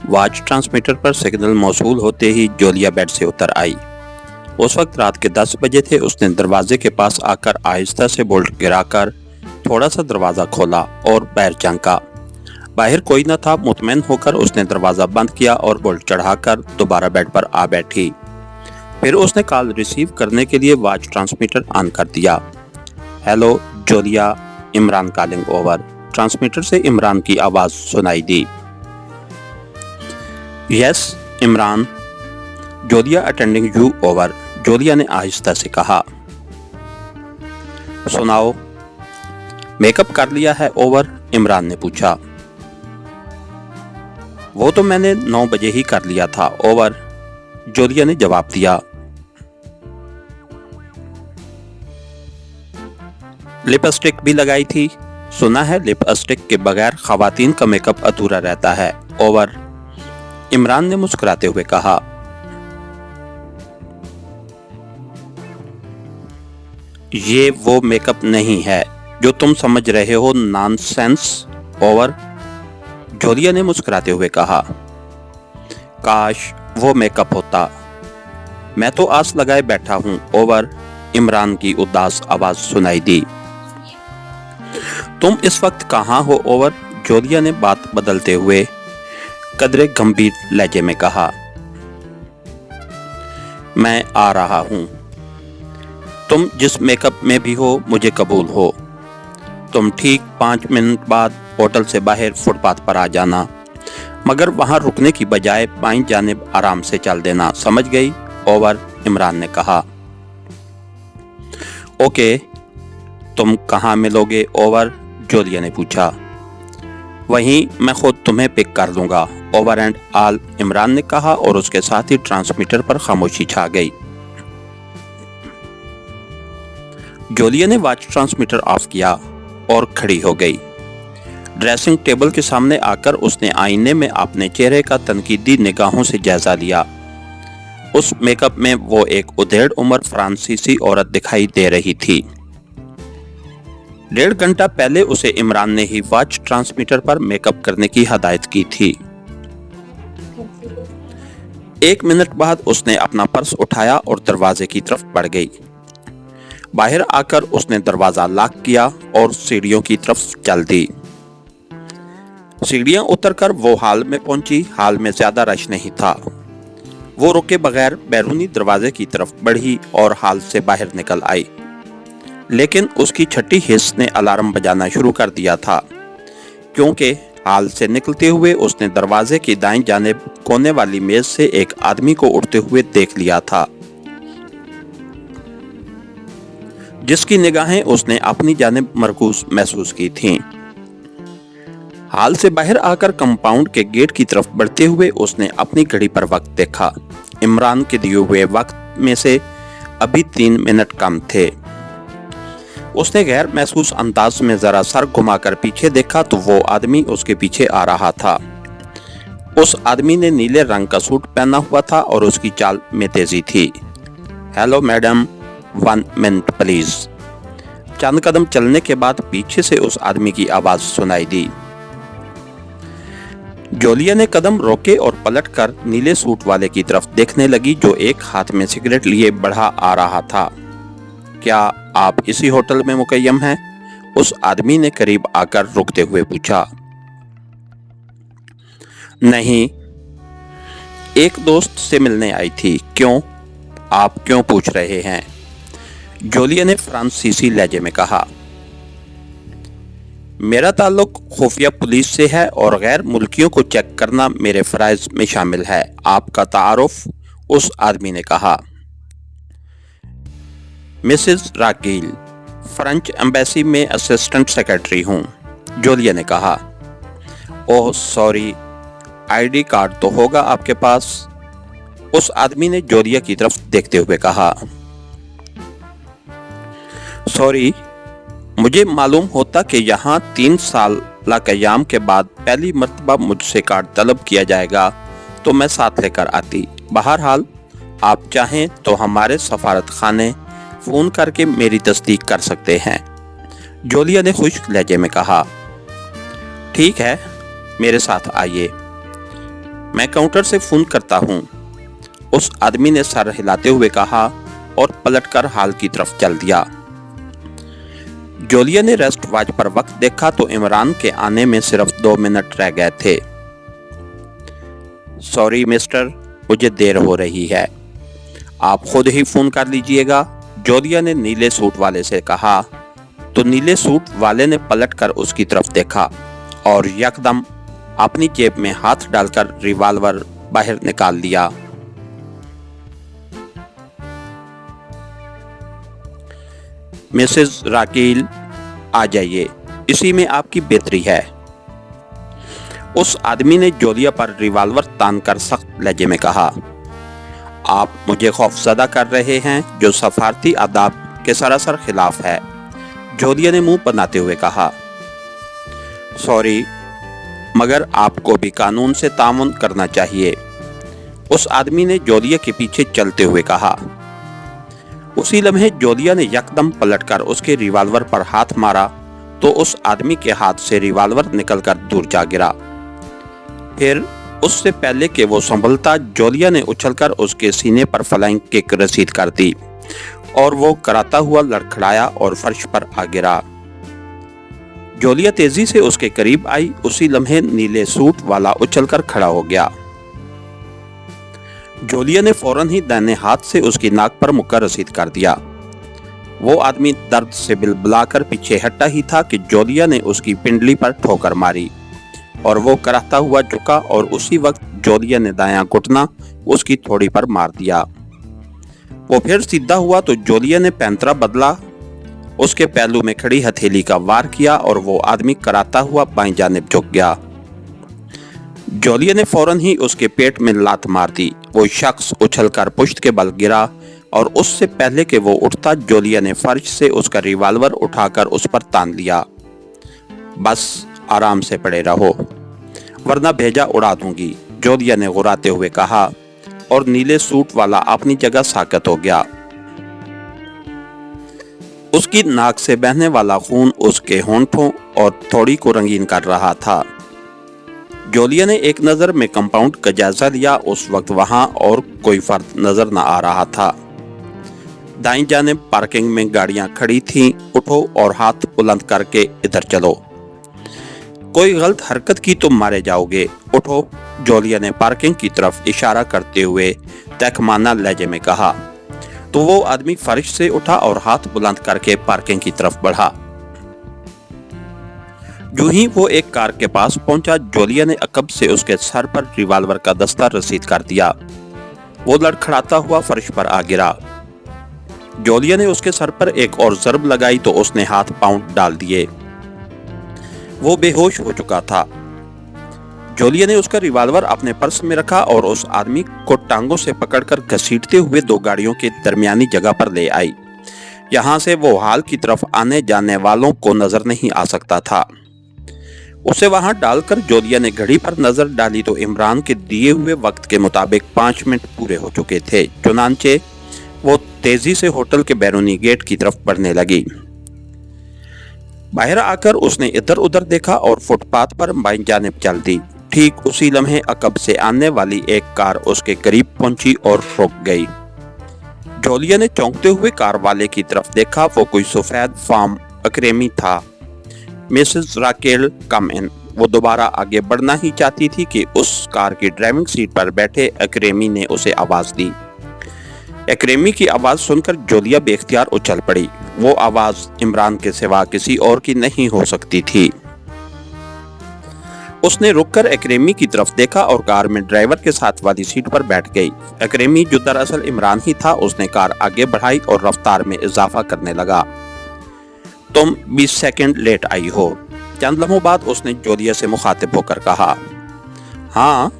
Watch transmitter پر signal موصول ہوتے ہی Julia bed سے اتر آئی۔ اس وقت رات کے 10 بجے تھے۔ اس نے دروازے کے پاس آ کر آہستہ سے بولٹ گرا کر تھوڑا سا دروازہ کھولا اور باہر جھانکا۔ باہر کوئی نہ تھا۔ مطمئن ہو کر اس نے دروازہ بند کیا اور بولٹ چڑھا کر دوبارہ بیڈ پر آ بیٹھی۔ پھر اس نے کال ریسیو کرنے کے لیے واچ ٹرانسمیٹر آن کر دیا۔ Hello Julia, Imran calling over. Transmitter سے عمران کی آواز سنائی دی۔ Yes Imran, Julia attending you over. جولیا نے آہستہ سے کہا۔ سناؤ۔ میک اپ کر لیا ہے اوور؟ عمران نے پوچھا۔ وہ تو میں نے 9 بجے ہی کر لیا تھا اوور، جولیا نے جواب دیا۔ لپسٹک بھی لگائی تھی؟ سنا ہے لپسٹک کے بغیر خواتین کا میک اپ ادھورا رہتا ہے اوور، عمران نے مسکراتے ہوئے کہا۔ یہ وہ میک اپ نہیں ہے جو تم سمجھ رہے ہو نان سینس اوور، جولیا نے مسکراتے ہوئے کہا۔ کاش وہ میک اپ ہوتا، میں تو آس لگائے بیٹھا ہوں اوور، عمران کی اداس آواز سنائی دی۔ تم اس وقت کہاں ہو اوور، جولیا نے بات بدلتے ہوئے قدرے گمبھیر لہجے میں کہا۔ میں آ رہا ہوں۔ تم جس میک اپ میں بھی ہو مجھے قبول ہو۔ تم ٹھیک 5 منٹ بعد ہوٹل سے باہر فٹ پاتھ پر آ جانا، مگر وہاں رکنے کی بجائے بائیں جانب آرام سے چل دینا، سمجھ گئی اوور، عمران نے کہا۔ اوکے، تم کہاں ملو گے اوور، جولیا نے پوچھا۔ وہیں میں خود تمہیں پک کر لوں گا اوور اینڈ آل، عمران نے کہا اور اس کے ساتھ ہی ٹرانسمیٹر پر خاموشی چھا گئی۔ جولیا نے واچ ٹرانسمیٹر آف کیا اور کھڑی ہو گئی۔ ڈریسنگ ٹیبل کے سامنے آ کر اس نے آئینے میں اپنے چہرے کا تنقیدی نگاہوں سے جائزہ لیا۔ اس میک اپ میں وہ ایک ادھیڑ عمر فرانسیسی عورت دکھائی دے رہی تھی۔ 1.5 گھنٹہ پہلے اسے عمران نے ہی واچ ٹرانسمیٹر پر میک اپ کرنے کی ہدایت کی تھی۔ 1 منٹ بعد اس نے اپنا پرس اٹھایا اور دروازے کی طرف بڑھ گئی۔ باہر آ کر اس نے دروازہ لاک کیا اور سیڑھیوں کی طرف چل دی۔ سیڑھیاں اتر کر وہ ہال میں پہنچی۔ ہال میں زیادہ رش نہیں تھا۔ وہ رکے بغیر بیرونی دروازے کی طرف بڑھی اور ہال سے باہر نکل آئی، لیکن اس کی چھٹی حس نے الارم بجانا شروع کر دیا تھا، کیونکہ ہال سے نکلتے ہوئے اس نے دروازے کی دائیں جانب کونے والی میز سے ایک آدمی کو اڑتے ہوئے دیکھ لیا تھا، جس کی نگاہیں اس نے اپنی جانب مرکوز محسوس کی تھیں۔ ہال سے باہر آ کر کمپاؤنڈ کے گیٹ کی طرف بڑھتے ہوئے اس نے اپنی گھڑی پر وقت دیکھا۔ عمران کے دیے ہوئے وقت میں سے ابھی 3 منٹ کم تھے۔ اس نے غیر محسوس انداز میں ذرا سر گھما کر پیچھے دیکھا تو وہ آدمی اس کے پیچھے آ رہا تھا۔ اس آدمی نے نیلے رنگ کا سوٹ پہنا ہوا تھا اور اس کی چال میں تیزی تھی۔ Hello madam, 1 minute please. چند قدم چلنے کے بعد پیچھے سے اس آدمی کی آواز سنائی دی۔ جولیا نے قدم روکے اور پلٹ کر نیلے سوٹ والے کی طرف دیکھنے لگی جو ایک ہاتھ میں سگریٹ لیے بڑھا آ رہا تھا۔ کیا آپ اسی ہوٹل میں مقیم ہیں؟ اس آدمی نے قریب آ کر رکتے ہوئے پوچھا۔ نہیں، ایک دوست سے ملنے آئی تھی۔ کیوں؟ آپ کیوں پوچھ رہے ہیں؟ جولیا نے فرانسیسی لہجے میں کہا۔ میرا تعلق خفیہ پولیس سے ہے اور غیر ملکیوں کو چیک کرنا میرے فرائض میں شامل ہے۔ آپ کا تعارف؟ اس آدمی نے کہا۔ مسز راگیل، فرنچ ایمبیسی میں اسسٹنٹ سیکرٹری ہوں، جولیا نے کہا۔ اوہ سوری، آئی ڈی کارڈ تو ہوگا آپ کے پاس؟ اس آدمی نے جولیا کی طرف دیکھتے ہوئے کہا۔ سوری، مجھے معلوم ہوتا کہ یہاں 3 سالہ قیام کے بعد پہلی مرتبہ مجھ سے کارڈ طلب کیا جائے گا تو میں ساتھ لے کر آتی۔ بہرحال آپ چاہیں تو ہمارے سفارت خانے فون کر کے میری تصدیق کر سکتے ہیں، جولیا نے خشک لہجے میں کہا۔ ٹھیک ہے، میرے ساتھ آئیے۔ मैं काउंटर से फोन करता हूँ, उस आदमी ने सर हिलाते हुए कहा और पलटकर हॉल की तरफ चल दिया। जोलिया ने रेस्ट वॉच पर वक्त देखा तो इमरान के आने में सिर्फ 2 मिनट रह गए थे। सॉरी मिस्टर, मुझे देर हो रही है, आप खुद ही फोन कर लीजिएगा, जोलिया ने नीले सूट वाले से कहा। तो नीले सूट वाले ने पलटकर उसकी तरफ देखा और यकदम अपनी जेब में हाथ डालकर रिवॉल्वर बाहर निकाल लिया। मिसेस राकील, आ जाइए, इसी में आपकी बेहतरी है। उस आदमी ने जोलिया पर रिवॉल्वर तानकर सख्त लहजे में कहा, आप मुझे खौफजदा कर रहे हैं, जो सफारती आदाब के सरासर खिलाफ है, जोलिया ने मुंह बनाते हुए कहा। सॉरी, मगर आपको भी कानून से तामुन करना चाहिए, उस आदमी ने जोलिया के पीछे चलते हुए कहा। उसी लम्हे जोलिया ने यकदम पलटकर उसके रिवॉल्वर पर हाथ मारा तो उस आदमी के हाथ से रिवॉल्वर निकलकर दूर जा गिरा। फिर उससे पहले कि वो संभलता, जोलिया ने उछलकर उसके सीने पर फ्लाइंग किक रसीद कर दी और वो कराता हुआ लड़खड़ाया और फर्श पर आ गिरा। जोलिया तेजी से उसके करीब आई, उसी लम्हे नीले सूट वाला उछलकर खड़ा हो गया। जोलिया ने फौरन ही दाहिने हाथ से उसकी नाक पर मुक्का रसीद कर दिया। वो आदमी दर्द से बिलबिलाकर पीछे हटा ही था कि जोलिया ने उसकी पिंडली पर ठोकर मारी और वो कराहता हुआ झुका और उसी वक्त जोलिया ने दायां घुटना उसकी थोड़ी पर मार दिया। वो फिर सीधा हुआ तो जोलिया ने पैंतरा बदला, उसके पहलू में खड़ी हथेली का वार किया और वो आदमी कराता हुआ बाईं जानिब झुक गया। जोलिया ने फौरन ही उसके पेट में लात मार दी। वो शख्स उछलकर पुश्त के बल गिरा और उससे पहले कि वो उठता, जोलिया ने फर्श से उसका रिवॉल्वर उठाकर उस पर तान लिया। बस आराम से पड़े रहो, वरना भेजा उड़ा दूंगी, जोलिया ने गुर्राते हुए कहा और नीले सूट वाला अपनी जगह साकत हो गया। उसकी नाक से बहने वाला खून उसके होंठों और थोड़ी को रंगीन कर रहा था। जोलिया ने एक नजर में कंपाउंड का जायजा लिया। उस वक्त वहां और कोई फर्द नजर न आ रहा था। दाईं जानिब पार्किंग में गाड़ियां खड़ी थीं। उठो और हाथ बुलंद करके इधर चलो, कोई गलत हरकत की तो मारे जाओगे, उठो, जोलिया ने पार्किंग की तरफ इशारा करते हुए तहकमाना लहजे में कहा। तो वो आदमी फर्श से उठा और हाथ बुलंद करके पार्किंग की तरफ बढ़ा। जो ही वो एक कार के पास पहुंचा, जोलिया ने अकब से उसके सर पर रिवॉल्वर का दस्ता रसीद कर दिया। वो लड़खड़ाता हुआ फर्श पर आ गिरा। जोलिया ने उसके सर पर एक और ज़रब लगाई तो उसने हाथ पांव डाल दिए। वो बेहोश हो चुका था। जोलिया ने उसका रिवॉल्वर अपने पर्स में रखा और उस आदमी को टांगों से पकड़कर घसीटते हुए 2 गाड़ियों के दरमियानी जगह पर ले आई। यहाँ से वो हॉल की तरफ आने जाने वालों को नजर नहीं आ सकता था। उसे वहां डालकर जोलिया ने घड़ी पर नजर डाली तो इमरान के दिए हुए वक्त के मुताबिक 5 मिनट पूरे हो चुके थे। चुनांचे वो तेजी से होटल के बैरूनी गेट की तरफ बढ़ने लगी। बाहर आकर उसने इधर उधर देखा और फुटपाथ पर बाईं जानिब चल दी। ठीक उसी लम्हे अकब से आने वाली एक कार उसके करीब पहुंची और रुक गई। जोलिया ने चौंकते हुए कार वाले की तरफ देखा। वो कोई सफेद फार्म अक्रेमी था। मिसेस राकेल कम इन। वो दोबारा आगे बढ़ना ही चाहती थी कि उस कार की ड्राइविंग सीट पर बैठे अक्रेमी ने उसे आवाज दी। अक्रेमी की आवाज सुनकर जोलिया बेख्तियार उछल पड़ी। वो आवाज इमरान के सिवा किसी और की नहीं हो सकती थी। उसने रुककर अक्रेमी की तरफ देखा और कार में ड्राइवर के साथ वाली सीट पर बैठ गई। अक्रेमी, जो दरअसल इमरान ही था, उसने कार आगे बढ़ाई और रफ्तार में इजाफा करने लगा। तुम 20 सेकंड लेट आई हो। चंद लम्हों बाद उसने जोलिया से मुखातिब होकर कहा। हाँ,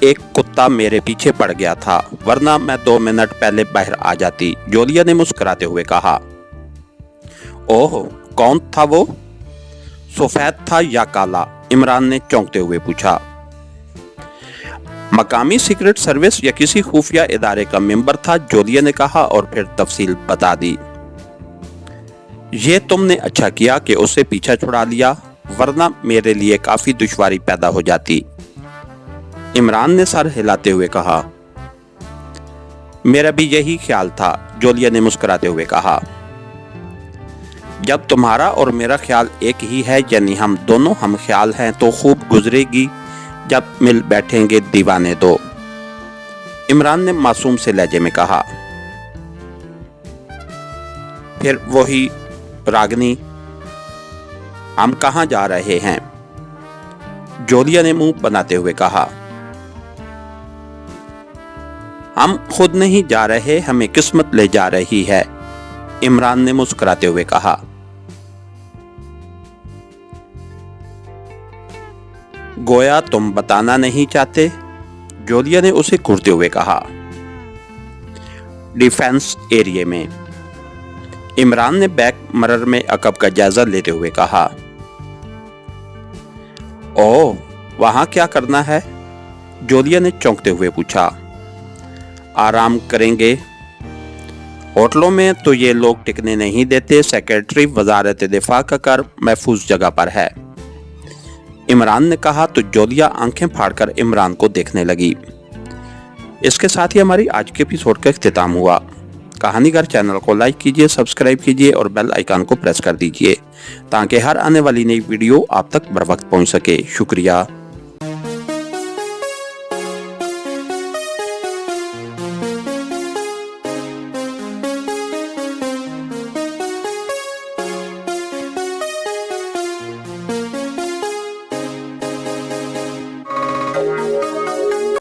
एक कुत्ता मेरे पीछे पड़ गया था, वरना मैं 2 मिनट पहले बाहर आ जाती, जोलिया ने मुस्कुराते हुए कहा। ओह, कौन था वो? सफेद था या काला? इमरान ने चौंकते हुए पूछा। मकामी सीक्रेट सर्विस या किसी खुफिया इदारे का मेंबर था, जोलिया ने कहा और फिर तफसील बता दी। ये तुमने अच्छा किया कि उससे पीछा छुड़ा लिया, वरना मेरे लिए काफी दुश्वारी पैदा हो जाती। इमरान ने सर हिलाते हुए कहा। मेरा भी यही ख्याल था, जोलिया ने मुस्कुराते हुए कहा। जब तुम्हारा और मेरा ख्याल एक ही है, यानी हम दोनों हम ख्याल हैं, तो खूब गुजरेगी जब मिल बैठेंगे दीवाने दो, इमरान ने मासूम से लहजे में कहा। फिर वही रागनी, हम कहाँ जा रहे हैं, जोलिया ने मुंह बनाते हुए कहा। हम खुद नहीं जा रहे, हमें किस्मत ले जा रही है, इमरान ने मुस्कुराते हुए कहा। गोया तुम बताना नहीं चाहते, जोलिया ने उसे घूरते हुए कहा। डिफेंस एरिया में, इमरान ने बैक मिरर में अकब का जायजा लेते हुए कहा। ओह, वहां क्या करना है, जोलिया ने चौंकते हुए पूछा। आराम करेंगे, होटलों में तो ये लोग टिकने नहीं देते, सेक्रेटरी वजारत दिफा का घर महफूज जगह पर है, इमरान ने कहा तो जोलिया आंखें फाड़कर इमरान को देखने लगी। इसके साथ ही हमारी आज के एपिसोड का इख्तिताम हुआ। कहानीगर चैनल को लाइक कीजिए, सब्सक्राइब कीजिए और बेल आइकन को प्रेस कर दीजिए ताकि हर आने वाली नई वीडियो आप तक बर वक्त पहुंच सके। शुक्रिया।